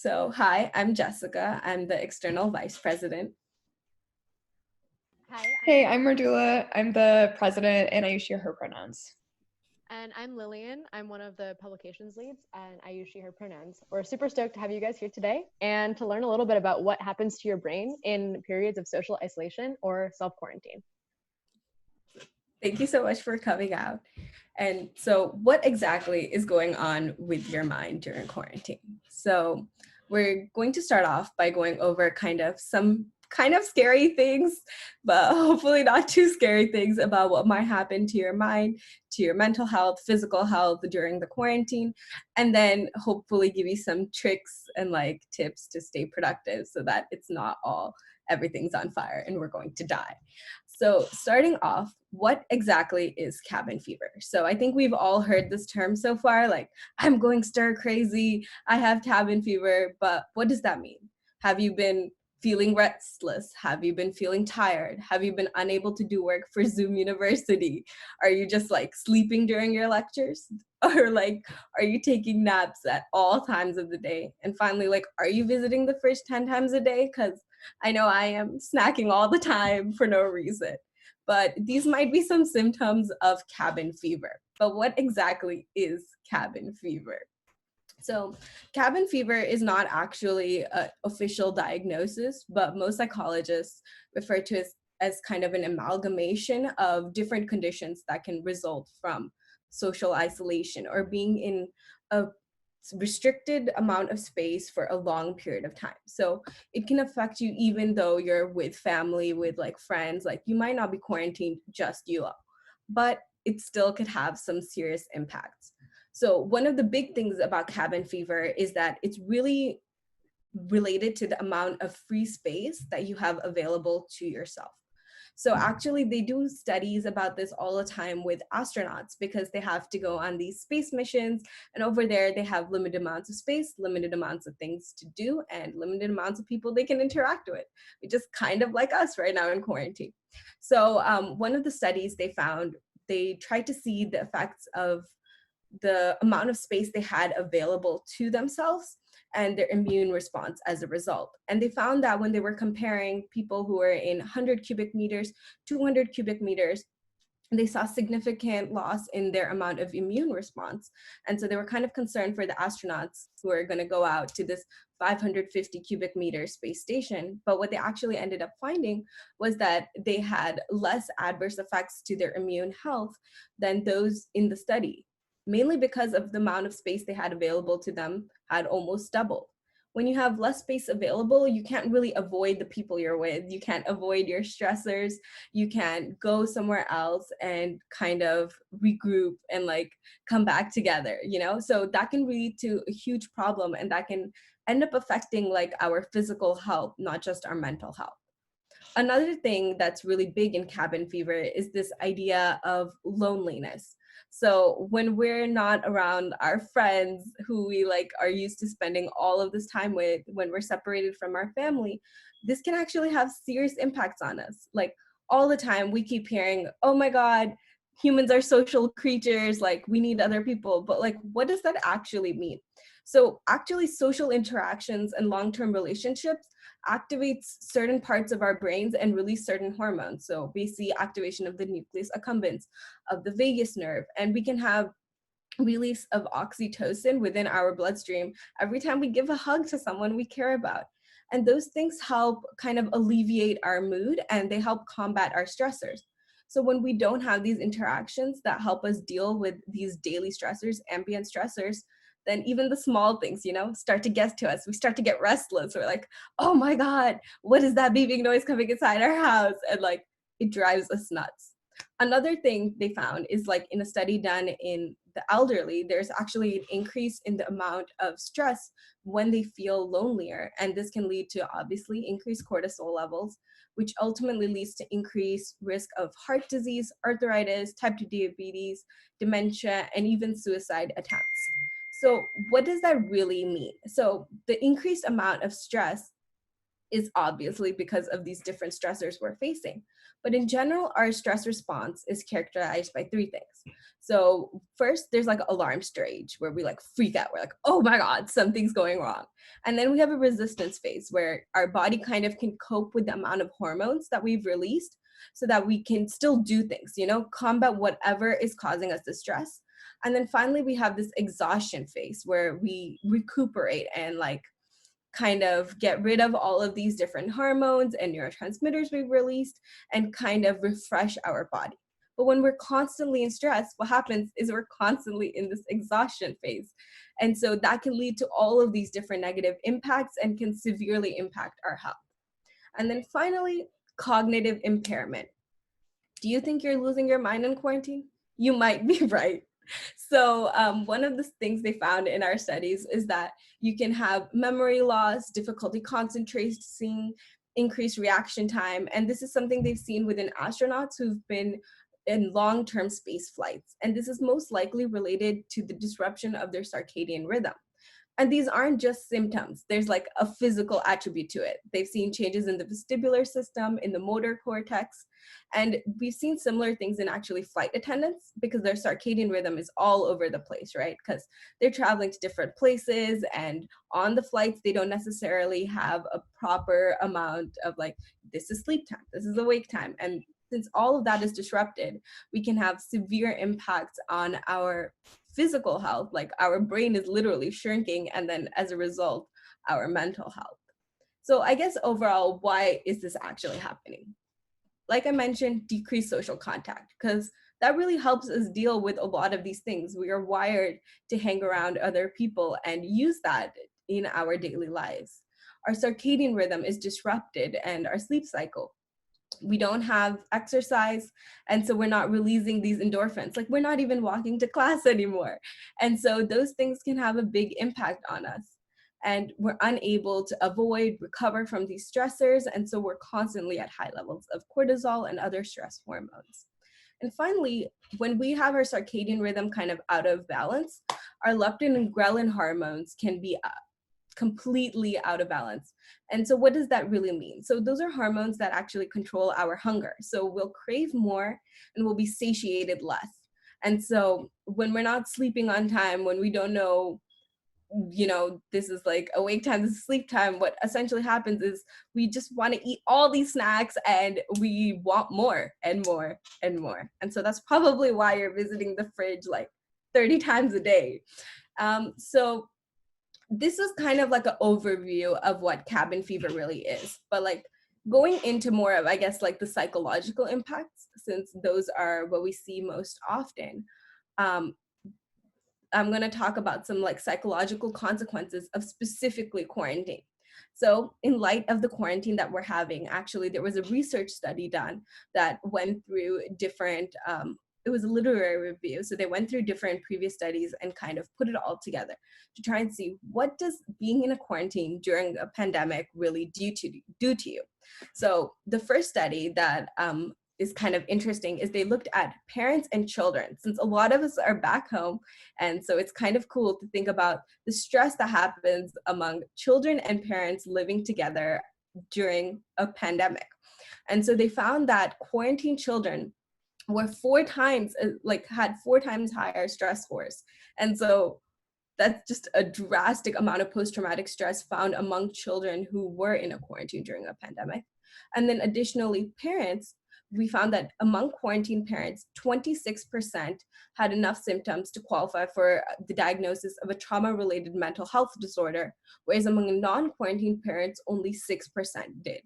So, hi, I'm Jessica. I'm the external vice president. Hi, Hey, I'm Mardula. I'm the president, and I use she, her pronouns. and I'm Lillian. I'm one of the publications leads, and I use she, her pronouns. We're super stoked to have you guys here today and to learn a little bit about what happens to your brain in periods of social isolation or self quarantine. Thank you so much for coming out. And so, what exactly is going on with your mind during quarantine? So, we're going to start off by going over some kind of scary things, but hopefully not too scary things about what might happen to your mind, to your mental health, physical health during the quarantine, and then hopefully give you some tricks and like tips to stay productive so that it's not all everything's on fire and we're going to die. So, starting off, what exactly is cabin fever? So, I think we've all heard this term so far, like, I'm going stir crazy, I have cabin fever, but what does that mean? Have you been feeling restless? Have you been feeling tired? Have you been unable to do work for Zoom University? Are you just like sleeping during your lectures? Or like, are you taking naps at all times of the day? And finally, like, are you visiting the fridge 10 times a day? Because I know I am snacking all the time for no reason. But these might be some symptoms of cabin fever. But what exactly is cabin fever? So, cabin fever is not actually an official diagnosis, but most psychologists refer to it as kind of an amalgamation of different conditions that can result from social isolation or being in a restricted amount of space for a long period of time. So it can affect you even though you're with family, with like friends, like you might not be quarantined, just you, but it still could have some serious impacts. So one of the big things about cabin fever is that it's really related to the amount of free space that you have available to yourself. So actually, they do studies about this all the time with astronauts because they have to go on these space missions. And over there, they have limited amounts of space, limited amounts of things to do, and limited amounts of people they can interact with, which is kind of like us right now in quarantine. So one of the studies they found, they tried to see the effects of the amount of space they had available to themselves and their immune response as a result. And they found that when they were comparing people who were in 100 cubic meters, 200 cubic meters, they saw significant loss in their amount of immune response. And so they were kind of concerned for the astronauts who are going to go out to this 550 cubic meter space station. But what they actually ended up finding was that they had less adverse effects to their immune health than those in the study, mainly because of the amount of space they had available to them had almost doubled. When you have less space available, you can't really avoid the people you're with. You can't avoid your stressors. You can go somewhere else and kind of regroup and like come back together, you know? So that can lead to a huge problem and that can end up affecting like our physical health, not just our mental health. Another thing that's really big in cabin fever is this idea of loneliness. So when we're not around our friends who we like are used to spending all of this time with, when we're separated from our family, this can actually have serious impacts on us. Like all the time we keep hearing, oh my God, humans are social creatures, like we need other people. But like, what does that actually mean? So actually social interactions and long-term relationships activates certain parts of our brains and release certain hormones. So we see activation of the nucleus accumbens, of the vagus nerve, and we can have release of oxytocin within our bloodstream every time we give a hug to someone we care about. And those things help kind of alleviate our mood and they help combat our stressors. So when we don't have these interactions that help us deal with these daily stressors, ambient stressors, then even the small things, you know, start to get to us. We start to get restless. We're like, oh my God, what is that beeping noise coming inside our house? And like, it drives us nuts. Another thing they found is like in a study done in the elderly, there's actually an increase in the amount of stress when they feel lonelier. And this can lead to obviously increased cortisol levels, which ultimately leads to increased risk of heart disease, arthritis, type 2 diabetes, dementia, and even suicide attempts. So what does that really mean? So the increased amount of stress is obviously because of these different stressors we're facing. But in general, our stress response is characterized by three things. So first, there's like alarm stage where we like freak out. We're like, oh my God, something's going wrong. And then we have a resistance phase where our body kind of can cope with the amount of hormones that we've released so that we can still do things, combat whatever is causing us the stress. And then finally, we have this exhaustion phase where we recuperate and like kind of get rid of all of these different hormones and neurotransmitters we've released and kind of refresh our body. But when we're constantly in stress, what happens is we're constantly in this exhaustion phase. And so that can lead to all of these different negative impacts and can severely impact our health. And then finally, cognitive impairment. Do you think you're losing your mind in quarantine? You might be right. So one of the things they found in our studies is that you can have memory loss, difficulty concentrating, increased reaction time. And this is something they've seen within astronauts who've been in long-term space flights. And this is most likely related to the disruption of their circadian rhythm. And these aren't just symptoms. There's like a physical attribute to it. They've seen changes in the vestibular system, in the motor cortex, and we've seen similar things in actually flight attendants because their circadian rhythm is all over the place, right? Because they're traveling to different places, and on the flights, they don't necessarily have a proper amount of like, this is sleep time, this is awake time. And since all of that is disrupted, we can have severe impacts on our physical health, like our brain is literally shrinking, and then as a result, our mental health. So I guess overall, why is this actually happening? Like I mentioned, decreased social contact, because that really helps us deal with a lot of these things. We are wired to hang around other people and use that in our daily lives. Our circadian rhythm is disrupted and our sleep cycle. We don't have exercise, and so we're not releasing these endorphins. Like we're not even walking to class anymore. And so those things can have a big impact on us. And we're unable to avoid, recover from these stressors. And so we're constantly at high levels of cortisol and other stress hormones. And finally, when we have our circadian rhythm kind of out of balance, our leptin and ghrelin hormones can be completely out of balance. And so what does that really mean? So those are hormones that actually control our hunger. So we'll crave more and we'll be satiated less. And so when we're not sleeping on time, when we don't know, this is like awake time, this is sleep time, what essentially happens is we just want to eat all these snacks and we want more and more and more. And so that's probably why you're visiting the fridge like 30 times a day. So this is kind of like an overview of what cabin fever really is, but like going into more of, I guess, like the psychological impacts, since those are what we see most often. I'm going to talk about some like psychological consequences of specifically quarantine. So in light of the quarantine that we're having, actually, there was a research study done that went through different, it was a literary review. So they went through different previous studies and kind of put it all together to try and see what does being in a quarantine during a pandemic really do to you. So the first study that is kind of interesting is they looked at parents and children, since a lot of us are back home. And so it's kind of cool to think about the stress that happens among children and parents living together during a pandemic. And so they found that quarantine children were had 4 times higher stress scores. And so that's just a drastic amount of post-traumatic stress found among children who were in a quarantine during a pandemic. And then additionally, parents, we found that among quarantine parents, 26% had enough symptoms to qualify for the diagnosis of a trauma-related mental health disorder, whereas among non-quarantine parents, only 6% did.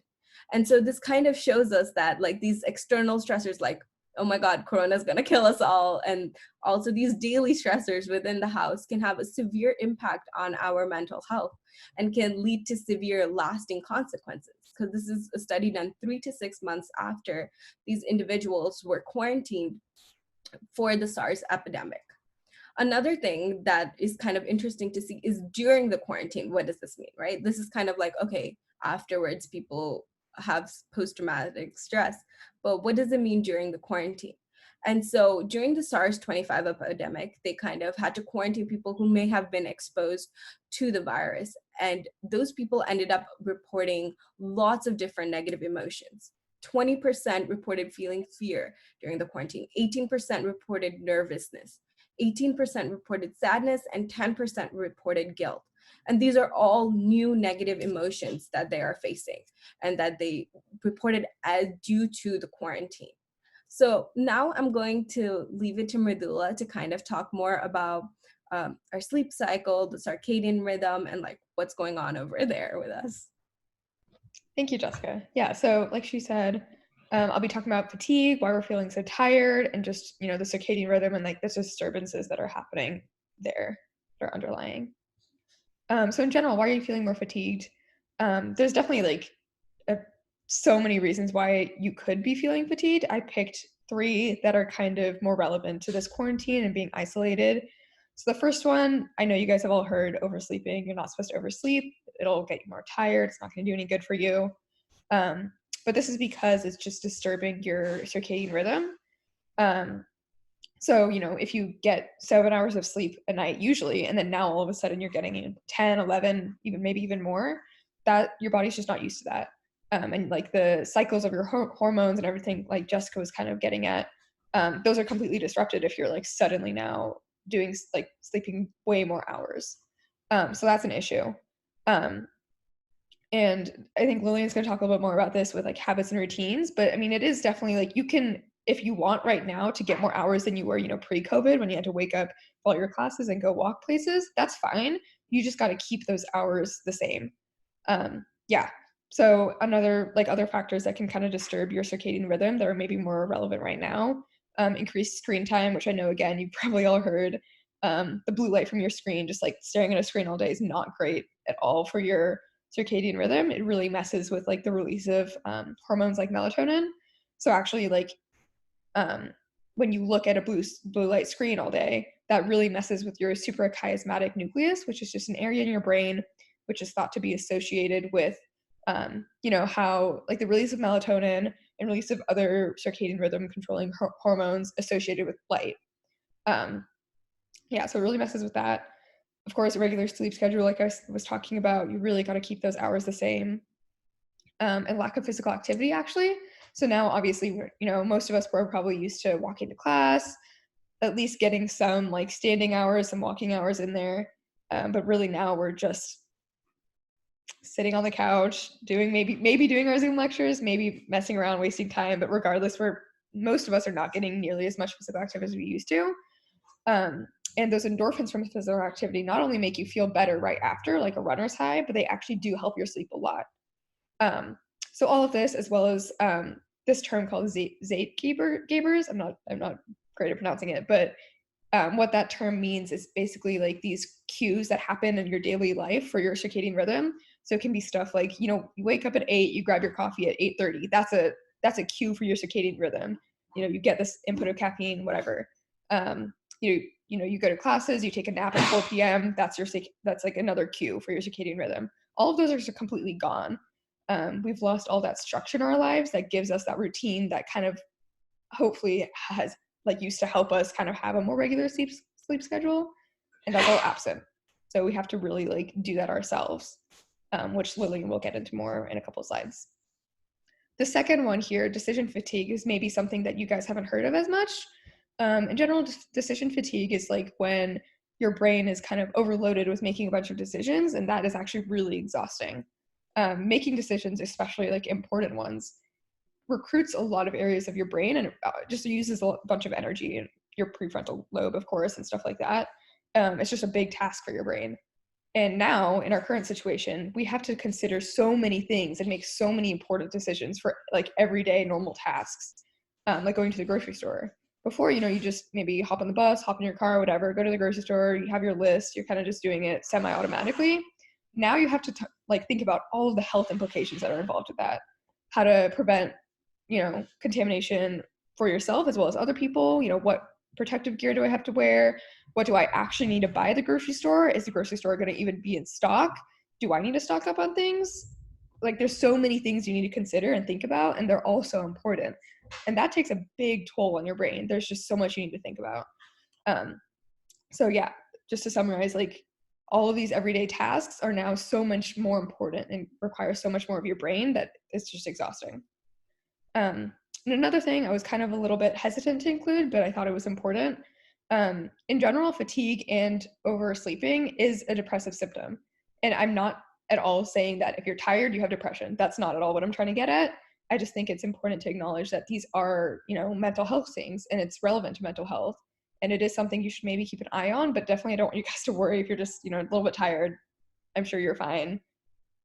And so this kind of shows us that like these external stressors, like, oh my God, Corona is gonna kill us all, and also these daily stressors within the house can have a severe impact on our mental health and can lead to severe lasting consequences. Because this is a study done 3 to 6 months after these individuals were quarantined for the SARS epidemic. Another thing that is kind of interesting to see is during the quarantine, what does this mean, right? This is kind of like, okay, afterwards people have post-traumatic stress, but what does it mean during the quarantine? And so during the SARS-25 epidemic, they kind of had to quarantine people who may have been exposed to the virus. And those people ended up reporting lots of different negative emotions. 20% reported feeling fear during the quarantine, 18% reported nervousness, 18% reported sadness, and 10% reported guilt. And these are all new negative emotions that they are facing and that they reported as due to the quarantine. So now I'm going to leave it to Mridula to kind of talk more about our sleep cycle, the circadian rhythm, and like what's going on over there with us. Thank you, Jessica. Yeah, so like she said, I'll be talking about fatigue, why we're feeling so tired, and just, the circadian rhythm and like the disturbances that are happening there, that are underlying. So in general, why are you feeling more fatigued? There's definitely like so many reasons why you could be feeling fatigued. I picked 3 that are kind of more relevant to this quarantine and being isolated. So the first one, I know you guys have all heard oversleeping. You're not supposed to oversleep. It'll get you more tired. It's not going to do any good for you. But this is because it's just disturbing your circadian rhythm. So, if you get 7 hours of sleep a night usually, and then now all of a sudden you're getting 10, 11, maybe even more, that your body's just not used to that. And like the cycles of your hormones and everything, like Jessica was kind of getting at, those are completely disrupted if you're like suddenly now doing like sleeping way more hours. So that's an issue. And I think Lillian's going to talk a little bit more about this with like habits and routines, but I mean, it is definitely like you can, if you want right now to get more hours than you were, pre-COVID when you had to wake up, follow your classes and go walk places, that's fine. You just got to keep those hours the same. Yeah. So other factors that can kind of disturb your circadian rhythm that are maybe more relevant right now, increased screen time, which I know, again, you've probably all heard. The blue light from your screen, just like staring at a screen all day is not great at all for your circadian rhythm. It really messes with like the release of hormones like melatonin. So actually like when you look at a blue light screen all day, that really messes with your suprachiasmatic nucleus, which is just an area in your brain which is thought to be associated with how like the release of melatonin and release of other circadian rhythm controlling hormones associated with light. So it really messes with that. Of course, a regular sleep schedule, like I was talking about, you really got to keep those hours the same. And lack of physical activity, actually. So now, obviously, most of us were probably used to walking to class, at least getting some like standing hours, some walking hours in there. But really now we're just sitting on the couch, doing maybe doing our Zoom lectures, maybe messing around, wasting time. But regardless, most of us are not getting nearly as much physical activity as we used to. And those endorphins from physical activity not only make you feel better right after, like a runner's high, but they actually do help your sleep a lot. So all of this, as well as this term called Zeitgebers, I'm not great at pronouncing it, but what that term means is basically like these cues that happen in your daily life for your circadian rhythm. So it can be stuff like, you wake up at 8, you grab your coffee at 8:30. That's a cue for your circadian rhythm. You get this input of caffeine, whatever. You go to classes, you take a nap at 4 p.m. That's like another cue for your circadian rhythm. All of those are just completely gone. We've lost all that structure in our lives that gives us that routine that kind of hopefully has like used to help us kind of have a more regular sleep schedule, and that's all absent. So we have to really like do that ourselves, which Lillian will get into more in a couple of slides. The second one here, decision fatigue, is maybe something that you guys haven't heard of as much. In general, decision fatigue is like when your brain is kind of overloaded with making a bunch of decisions, and that is actually really exhausting. Making decisions, especially like important ones, recruits a lot of areas of your brain and just uses a bunch of energy in your prefrontal lobe, of course, and stuff like that. It's just a big task for your brain. And now in our current situation, we have to consider so many things and make so many important decisions for like everyday normal tasks, like going to the grocery store. Before, you just maybe hop on the bus, hop in your car, whatever, go to the grocery store, you have your list, you're kind of just doing it semi-automatically. Now you have to think about all of the health implications that are involved with that, how to prevent, contamination for yourself as well as other people. What protective gear do I have to wear? What do I actually need to buy at the grocery store? Is the grocery store going to even be in stock? Do I need to stock up on things? Like there's so many things you need to consider and think about, and they're all so important. And that takes a big toll on your brain. There's just so much you need to think about. So yeah, just to summarize, like all of these everyday tasks are now so much more important and require so much more of your brain that it's just exhausting. And another thing I was kind of a little bit hesitant to include, but I thought it was important. In general, fatigue and oversleeping is a depressive symptom. And I'm not at all saying that if you're tired, you have depression. That's not at all what I'm trying to get at. I just think it's important to acknowledge that these are, mental health things, and it's relevant to mental health. And it is something you should maybe keep an eye on, but definitely I don't want you guys to worry if you're just, a little bit tired. I'm sure you're fine.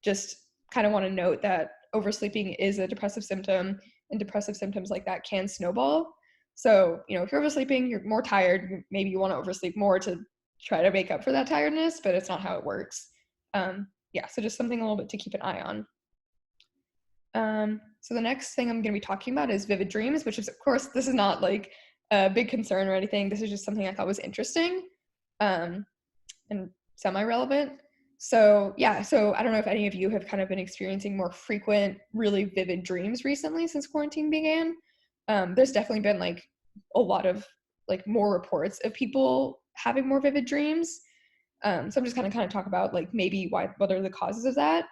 Just kind of want to note that oversleeping is a depressive symptom, and depressive symptoms like that can snowball. So, if you're oversleeping, you're more tired, maybe you want to oversleep more to try to make up for that tiredness, but it's not how it works. So just something a little bit to keep an eye on. So the next thing I'm going to be talking about is vivid dreams, which is, of course, this is not like a big concern or anything. This is just something I thought was interesting and semi-relevant. So I don't know if any of you have kind of been experiencing more frequent, really vivid dreams recently since quarantine began. There's definitely been like a lot of like more reports of people having more vivid dreams. So I'm just kind of talk about like maybe what are the causes of that.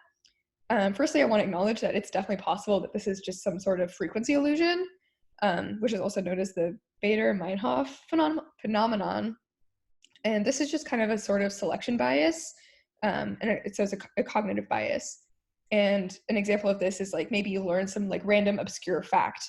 Firstly, I want to acknowledge that it's definitely possible that this is just some sort of frequency illusion, which is also known as the Bader-Meinhof phenomenon. And this is just kind of a sort of selection bias, and it says a cognitive bias. And an example of this is like maybe you learn some like random obscure fact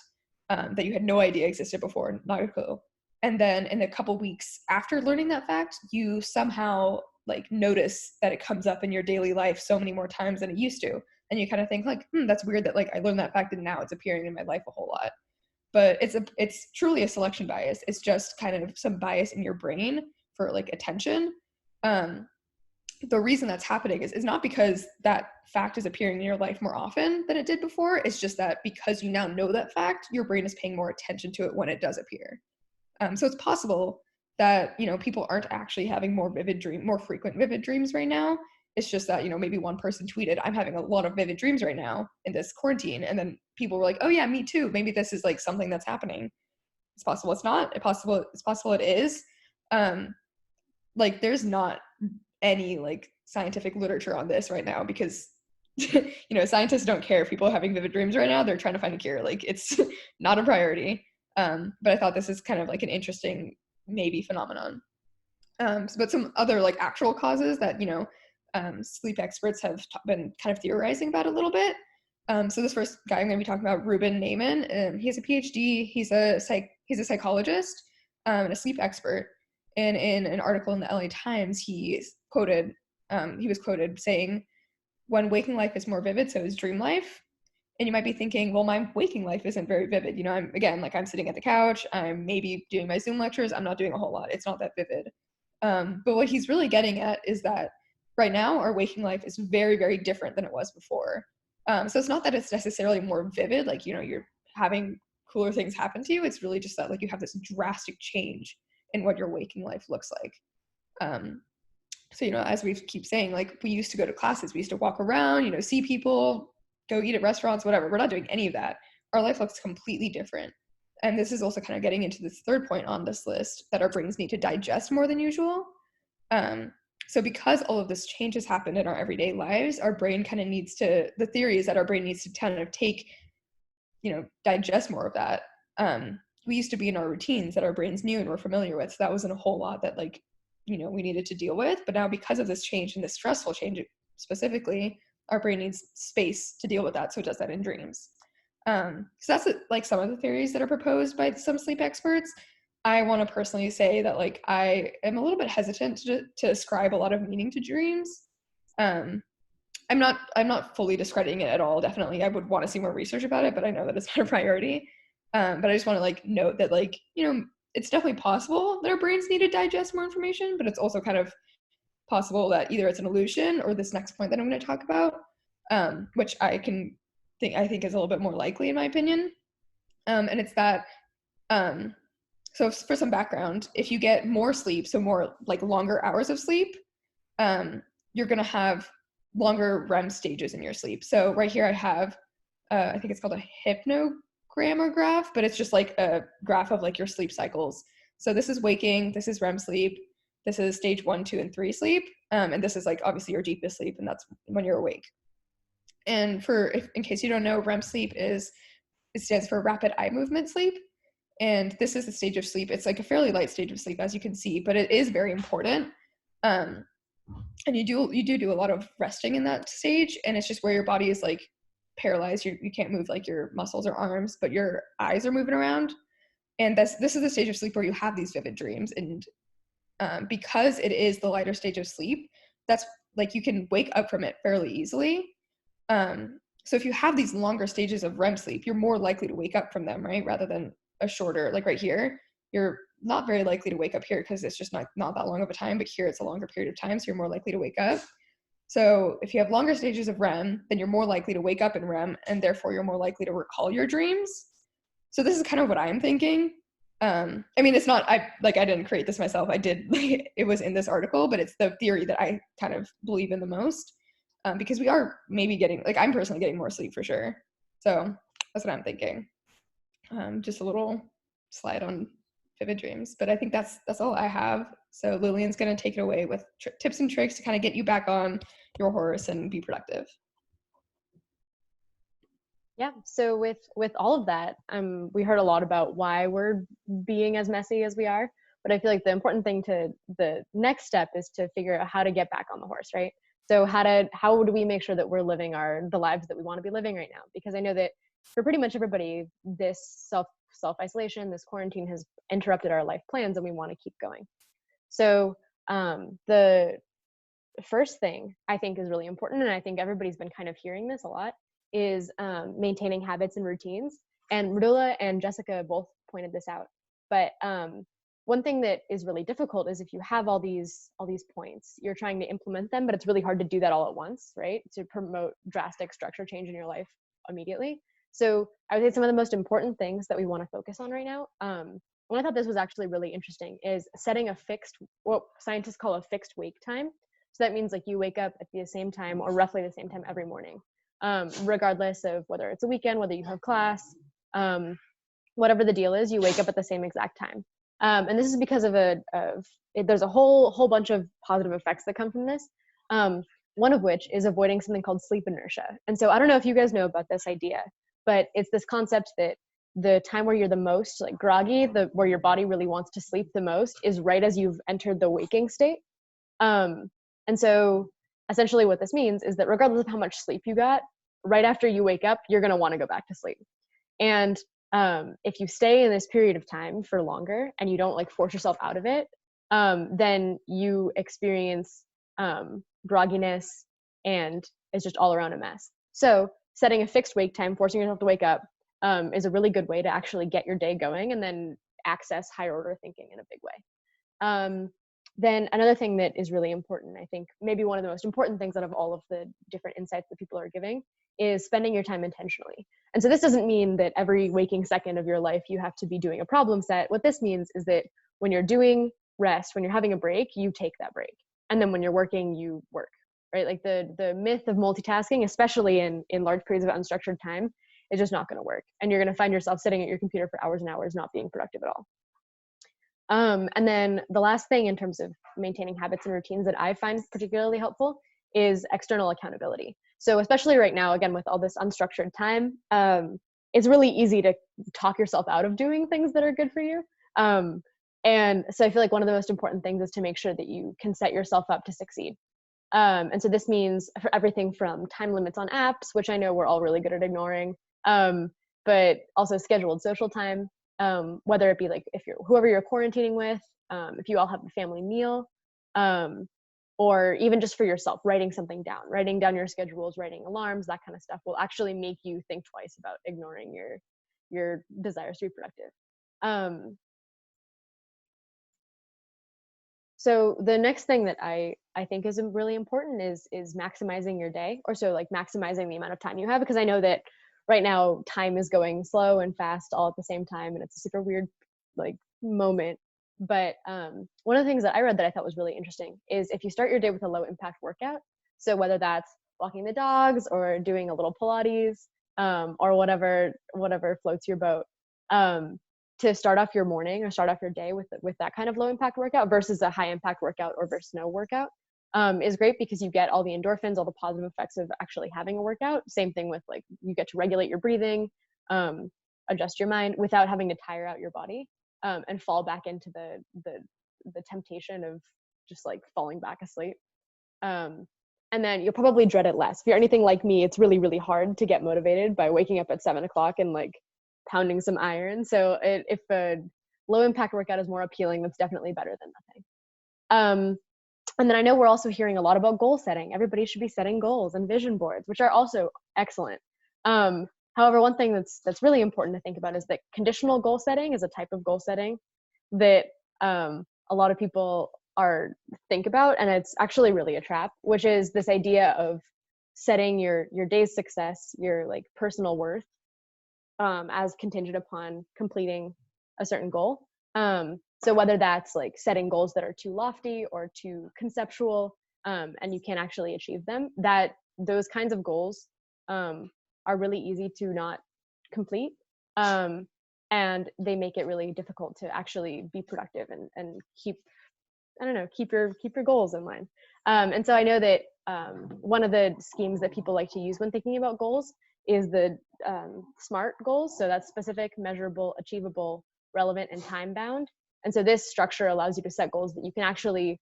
that you had no idea existed before, not a clue. And then in a couple weeks after learning that fact, you somehow like notice that it comes up in your daily life so many more times than it used to. And you kind of think like, that's weird that like I learned that fact and now it's appearing in my life a whole lot. But it's truly a selection bias. It's just kind of some bias in your brain for like attention. The reason that's happening is not because that fact is appearing in your life more often than it did before. It's just that because you now know that fact, your brain is paying more attention to it when it does appear. So it's possible that, people aren't actually having more frequent vivid dreams right now. It's just that, maybe one person tweeted, I'm having a lot of vivid dreams right now in this quarantine. And then people were like, oh yeah, me too. Maybe this is like something that's happening. It's possible it's not. It's possible it is. Like there's not any like scientific literature on this right now because, scientists don't care if people are having vivid dreams right now. They're trying to find a cure. Like it's not a priority. But I thought this is kind of like an interesting maybe phenomenon. But some other like actual causes that, sleep experts have been kind of theorizing about a little bit. So this first guy I'm going to be talking about, Ruben Naiman, he has a PhD. He's a psychologist and a sleep expert. And in an article in the LA Times, he was quoted saying, when waking life is more vivid, so is dream life. And you might be thinking, well, my waking life isn't very vivid. I'm sitting at the couch. I'm maybe doing my Zoom lectures. I'm not doing a whole lot. It's not that vivid. But what he's really getting at is that right now, our waking life is very, very different than it was before. So it's not that it's necessarily more vivid, like, you're having cooler things happen to you. It's really just that, like, you have this drastic change in what your waking life looks like. So, as we keep saying, like, we used to go to classes, we used to walk around, see people, go eat at restaurants, whatever. We're not doing any of that. Our life looks completely different. And this is also kind of getting into this third point on this list, that our brains need to digest more than usual. So because all of this change has happened in our everyday lives, our brain kind of the theory is that our brain needs to kind of digest more of that. We used to be in our routines that our brains knew and were familiar with. So that wasn't a whole lot that we needed to deal with. But now because of this change and this stressful change specifically, our brain needs space to deal with that. So it does that in dreams. So that's like some of the theories that are proposed by some sleep experts. I want to personally say that I am a little bit hesitant to ascribe a lot of meaning to dreams. I'm not fully discrediting it at all. Definitely, I would want to see more research about it, but I know that it's not a priority. But I just want to note that it's definitely possible that our brains need to digest more information, but it's also kind of possible that either it's an illusion or this next point that I'm going to talk about, which I think is a little bit more likely in my opinion. And it's that, so for some background, if you get more sleep, so more longer hours of sleep, you're going to have longer REM stages in your sleep. So right here I have, I think it's called a grammar graph, but it's just like a graph of like your sleep cycles. So this is waking, this is REM sleep, this is stage 1, 2, and 3 sleep, and this is like obviously your deepest sleep, and that's when you're awake. And in case you don't know, REM sleep it stands for rapid eye movement sleep, and this is the stage of sleep. It's like a fairly light stage of sleep, as you can see, but it is very important. And you do a lot of resting in that stage, and it's just where your body is like paralyzed. You can't move like your muscles or arms, but your eyes are moving around. And this is the stage of sleep where you have these vivid dreams. And because it is the lighter stage of sleep, that's like you can wake up from it fairly easily. So if you have these longer stages of REM sleep, you're more likely to wake up from them, right? Rather than a shorter, like right here, you're not very likely to wake up here because it's just not that long of a time, but here it's a longer period of time, so you're more likely to wake up. So if you have longer stages of REM, then you're more likely to wake up in REM, and therefore you're more likely to recall your dreams. So this is kind of what I'm thinking. I mean, it's not, I didn't create this myself. It was in this article, but it's the theory that I kind of believe in the most, because we are maybe getting, like, I'm personally getting more sleep for sure. So that's what I'm thinking. Just a little slide on vivid dreams, but I think that's all I have. So Lillian's going to take it away with tips and tricks to kind of get you back on your horse and be productive. Yeah, so with all of that, we heard a lot about why we're being as messy as we are, but I feel like the next step is to figure out how to get back on the horse, right? So how do we make sure that we're living the lives that we want to be living right now? Because I know that for pretty much everybody, this self-isolation, this quarantine has interrupted our life plans, and we want to keep going. So the first thing I think is really important, and I think everybody's been kind of hearing this a lot, is maintaining habits and routines. And Radula and Jessica both pointed this out. But one thing that is really difficult is if you have all these points, you're trying to implement them, but it's really hard to do that all at once, right? To promote drastic structure change in your life immediately. So I would say some of the most important things that we want to focus on right now, and I thought this was actually really interesting, is setting what scientists call a fixed wake time. So that means like you wake up at the same time or roughly the same time every morning. Regardless of whether it's a weekend, whether you have class, whatever the deal is, you wake up at the same exact time. And this is because there's a whole bunch of positive effects that come from this. One of which is avoiding something called sleep inertia. And so I don't know if you guys know about this idea, but it's this concept that the time where you're the most like groggy, where your body really wants to sleep the most, is right as you've entered the waking state. And so essentially what this means is that regardless of how much sleep you got, right after you wake up, you're going to want to go back to sleep. And if you stay in this period of time for longer and you don't like force yourself out of it, then you experience grogginess, and it's just all around a mess. So setting a fixed wake time, forcing yourself to wake up, is a really good way to actually get your day going and then access higher order thinking in a big way. Then another thing that is really important, I think maybe one of the most important things out of all of the different insights that people are giving, is spending your time intentionally. And so this doesn't mean that every waking second of your life you have to be doing a problem set. What this means is that when you're doing rest, when you're having a break, you take that break. And then when you're working, you work, right? Like the myth of multitasking, especially in large periods of unstructured time, is just not going to work. And you're going to find yourself sitting at your computer for hours and hours, not being productive at all. And then the last thing in terms of maintaining habits and routines that I find particularly helpful is external accountability. So especially right now, again, with all this unstructured time, it's really easy to talk yourself out of doing things that are good for you. And so I feel like one of the most important things is to make sure that you can set yourself up to succeed. And so this means for everything from time limits on apps, which I know we're all really good at ignoring, but also scheduled social time, whether it be like whoever you're quarantining with, if you all have a family meal, or even just for yourself, writing down your schedules, writing alarms, that kind of stuff will actually make you think twice about ignoring your desires to be productive. So the next thing that I think is really important is maximizing your day, or so like maximizing the amount of time you have, because I know that right now time is going slow and fast all at the same time, and it's a super weird like moment. But one of the things that I read that I thought was really interesting is if you start your day with a low impact workout, so whether that's walking the dogs or doing a little Pilates, or whatever floats your boat, to start off your morning or start off your day with that kind of low impact workout versus a high impact workout or versus no workout, is great because you get all the endorphins, all the positive effects of actually having a workout. Same thing with like, you get to regulate your breathing, adjust your mind without having to tire out your body, and fall back into the temptation of just like falling back asleep. And then you'll probably dread it less. If you're anything like me, it's really, really hard to get motivated by waking up at 7 o'clock and like pounding some iron. So if a low impact workout is more appealing, that's definitely better than nothing. And then I know we're also hearing a lot about goal setting. Everybody should be setting goals and vision boards, which are also excellent. However, one thing that's really important to think about is that conditional goal setting is a type of goal setting that a lot of people think about, and it's actually really a trap, which is this idea of setting your day's success, your like personal worth, as contingent upon completing a certain goal. So whether that's like setting goals that are too lofty or too conceptual, and you can't actually achieve them, that those kinds of goals are really easy to not complete, and they make it really difficult to actually be productive and keep your goals in mind. And so I know that one of the schemes that people like to use when thinking about goals is the SMART goals. So that's specific, measurable, achievable, relevant, and time bound. And so this structure allows you to set goals that you can actually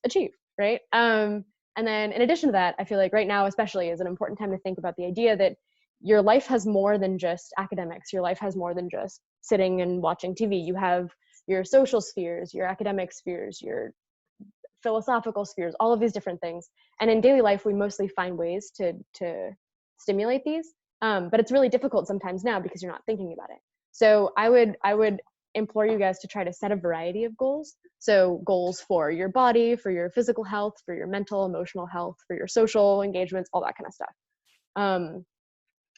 achieve, right? And then in addition to that, I feel like right now especially is an important time to think about the idea that your life has more than just academics. Your life has more than just sitting and watching TV. You have your social spheres, your academic spheres, your philosophical spheres, all of these different things. And in daily life, we mostly find ways to stimulate these, but it's really difficult sometimes now because you're not thinking about it. So I would implore you guys to try to set a variety of goals. So goals for your body, for your physical health, for your mental, emotional health, for your social engagements, all that kind of stuff.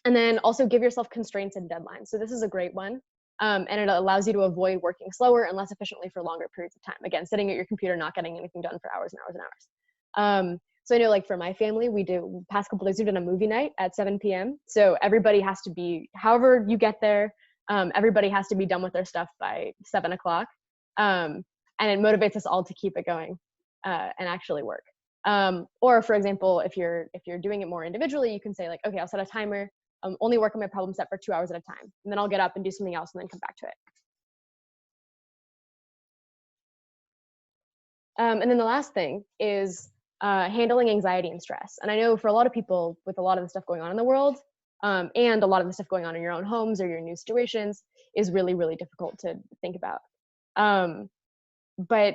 And then also give yourself constraints and deadlines. So this is a great one. And it allows you to avoid working slower and less efficiently for longer periods of time. Again, sitting at your computer, not getting anything done for hours and hours and hours. So I know like for my family, we do, past couple days, we've done a movie night at 7 p.m. So everybody has to be, however you get there, everybody has to be done with their stuff by 7 o'clock. And it motivates us all to keep it going and actually work. Or for example, if you're doing it more individually, you can say like, okay, I'll set a timer. Only work on my problem set for 2 hours at a time. And then I'll get up and do something else and then come back to it. And then the last thing is handling anxiety and stress. And I know for a lot of people with a lot of the stuff going on in the world, and a lot of the stuff going on in your own homes or your new situations is really, really difficult to think about. But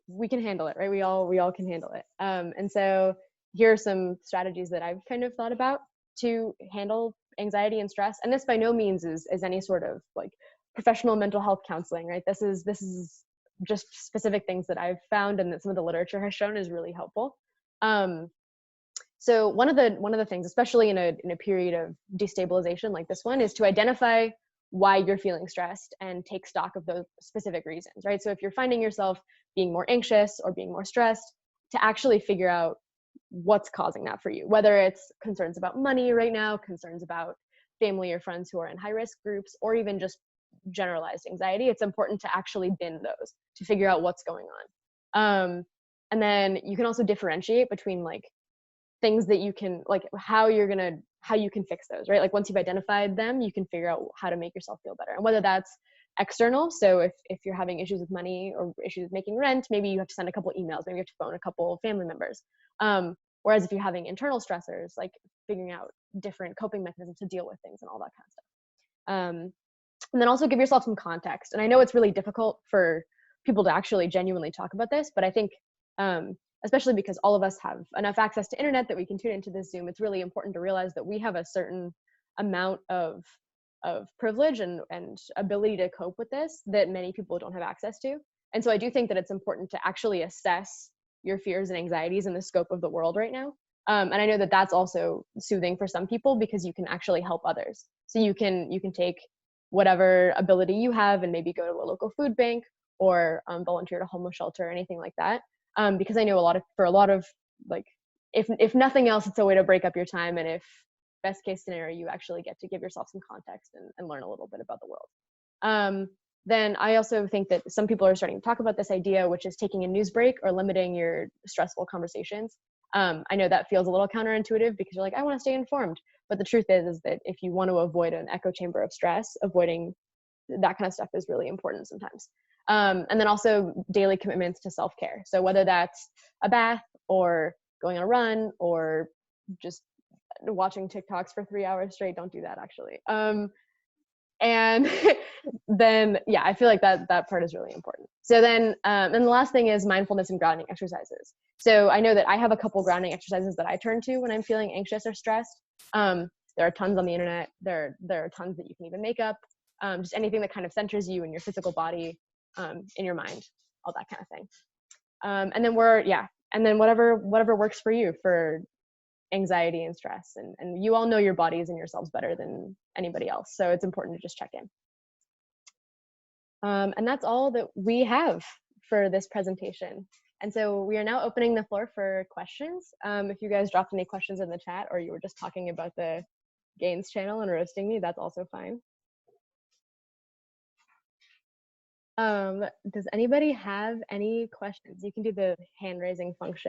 we can handle it, right? We all can handle it. And so here are some strategies that I've kind of thought about to handle anxiety and stress. And this by no means is any sort of like professional mental health counseling, right? This is just specific things that I've found and that some of the literature has shown is really helpful. So one of the things, especially in a period of destabilization like this one, is to identify why you're feeling stressed and take stock of those specific reasons, right? So if you're finding yourself being more anxious or being more stressed, to actually figure out what's causing that for you, whether it's concerns about money right now, concerns about family or friends who are in high risk groups, or even just generalized anxiety. It's important to actually bin those to figure out what's going on. And then you can also differentiate between like things that you can, like how you can fix those, right? Like once you've identified them, you can figure out how to make yourself feel better. And whether that's external, so if you're having issues with money or issues with making rent, maybe you have to send a couple emails, maybe you have to phone a couple family members. Whereas if you're having internal stressors, like figuring out different coping mechanisms to deal with things and all that kind of stuff. And then also give yourself some context. And I know it's really difficult for people to actually genuinely talk about this, but I think, especially because all of us have enough access to internet that we can tune into this Zoom, it's really important to realize that we have a certain amount of privilege and ability to cope with this that many people don't have access to. And so I do think that it's important to actually assess your fears and anxieties in the scope of the world right now. And I know that that's also soothing for some people because you can actually help others. So you can take whatever ability you have and maybe go to a local food bank or volunteer at a homeless shelter or anything like that. Because I know for a lot of like if nothing else, it's a way to break up your time. And if best case scenario, you actually get to give yourself some context and learn a little bit about the world. Then I also think that some people are starting to talk about this idea, which is taking a news break or limiting your stressful conversations. I know that feels a little counterintuitive because you're like, I want to stay informed. But the truth is that if you want to avoid an echo chamber of stress, avoiding that kind of stuff is really important sometimes. And then also daily commitments to self-care. So whether that's a bath or going on a run or just watching TikToks for 3 hours straight, don't do that actually. And then, yeah, I feel like that part is really important. So then, and the last thing is mindfulness and grounding exercises. So I know that I have a couple grounding exercises that I turn to when I'm feeling anxious or stressed. There are tons on the internet. There are tons that you can even make up. Just anything that kind of centers you in your physical body, in your mind, all that kind of thing. And then whatever works for you for anxiety and stress, and you all know your bodies and yourselves better than anybody else, so it's important to just check in. And that's all that we have for this presentation, and so we are now opening the floor for questions. If you guys dropped any questions in the chat, or you were just talking about the Gaines channel and roasting me, that's also fine. Does anybody have any questions? You can do the hand raising function.